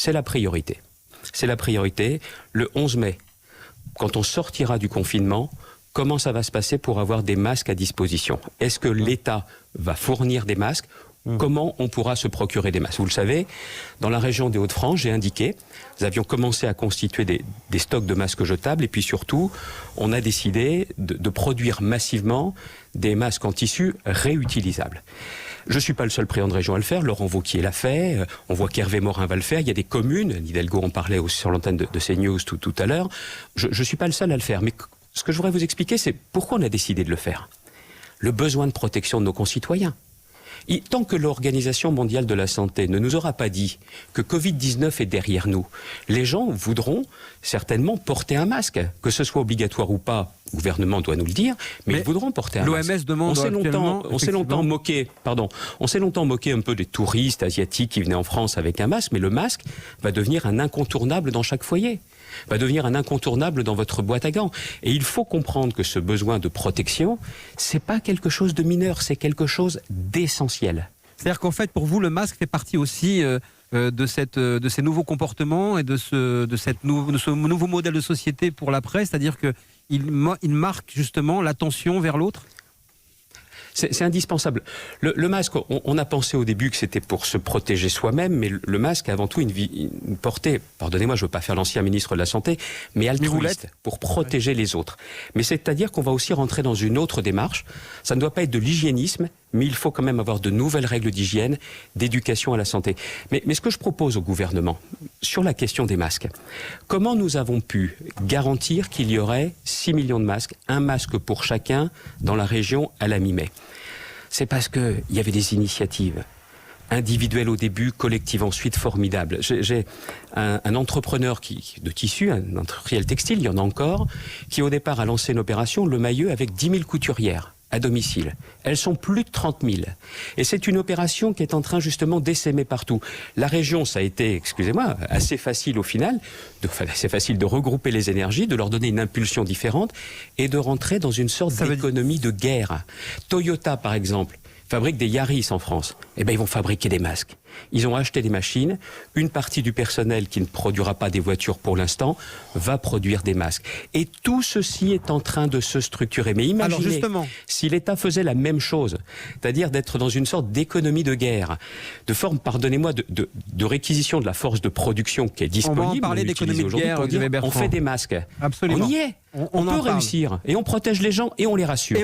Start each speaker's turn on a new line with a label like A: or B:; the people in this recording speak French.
A: c'est la priorité. C'est la priorité. Le 11 mai, quand on sortira du confinement, comment ça va se passer pour avoir des masques à disposition? Est-ce que l'État va fournir des masques? Comment on pourra se procurer des masques? Vous le savez, dans la région des Hauts-de-France, j'ai indiqué, nous avions commencé à constituer des stocks de masques jetables et puis surtout, on a décidé de produire massivement des masques en tissu réutilisables. Je ne suis pas le seul président de région à le faire, Laurent Wauquiez l'a fait, on voit qu'Hervé Morin va le faire, il y a des communes, Hidalgo en parlait aussi sur l'antenne de CNews tout à l'heure, je ne suis pas le seul à le faire, mais ce que je voudrais vous expliquer, c'est pourquoi on a décidé de le faire. Le besoin de protection de nos concitoyens. Tant que l'Organisation mondiale de la santé ne nous aura pas dit que Covid-19 est derrière nous, les gens voudront certainement porter un masque, que ce soit obligatoire ou pas, le gouvernement doit nous le dire, mais ils voudront porter un masque.
B: L'OMS demande
A: on s'est longtemps moqué un peu des touristes asiatiques qui venaient en France avec un masque, mais le masque va devenir un incontournable dans chaque foyer, va devenir un incontournable dans votre boîte à gants. Et il faut comprendre que ce besoin de protection, c'est pas quelque chose de mineur, c'est quelque chose d'essentiel.
B: C'est-à-dire qu'en fait, pour vous, le masque fait partie aussi de ces nouveaux comportements et de ce nouveau modèle de société pour l'après, c'est-à-dire qu'il marque justement l'attention vers l'autre?
A: C'est indispensable. Le masque, on a pensé au début que c'était pour se protéger soi-même, mais le masque a avant tout une portée, pardonnez-moi, je ne veux pas faire l'ancien ministre de la Santé, mais altruiste, pour protéger les autres. Mais c'est-à-dire qu'on va aussi rentrer dans une autre démarche. Ça ne doit pas être de l'hygiénisme, mais il faut quand même avoir de nouvelles règles d'hygiène, d'éducation à la santé. Mais ce que je propose au gouvernement, sur la question des masques, comment nous avons pu garantir qu'il y aurait 6 millions de masques, un masque pour chacun dans la région à la mi-mai? C'est parce qu'il y avait des initiatives individuelles au début, collectives ensuite, formidables. J'ai un entrepreneur de tissu, un industriel textile, il y en a encore, qui au départ a lancé une opération, le Mailleux, avec 10 000 couturières à domicile. Elles sont plus de 30 000. Et c'est une opération qui est en train justement d'essaimer partout. La région, ça a été, excusez-moi, assez facile au final, assez facile de regrouper les énergies, de leur donner une impulsion différente et de rentrer dans une sorte d'économie de guerre. Toyota, par exemple, fabrique des Yaris en France. Eh bien, ils vont fabriquer des masques. Ils ont acheté des machines. Une partie du personnel qui ne produira pas des voitures pour l'instant va produire des masques. Et tout ceci est en train de se structurer. Mais imaginez, si l'État faisait la même chose, c'est-à-dire d'être dans une sorte d'économie de guerre, de forme, pardonnez-moi, de réquisition de la force de production qui est disponible.
B: On va en parler d'économie de guerre,
A: on fait des masques.
B: Absolument.
A: On y est. On peut réussir. Et on protège les gens et on les rassure.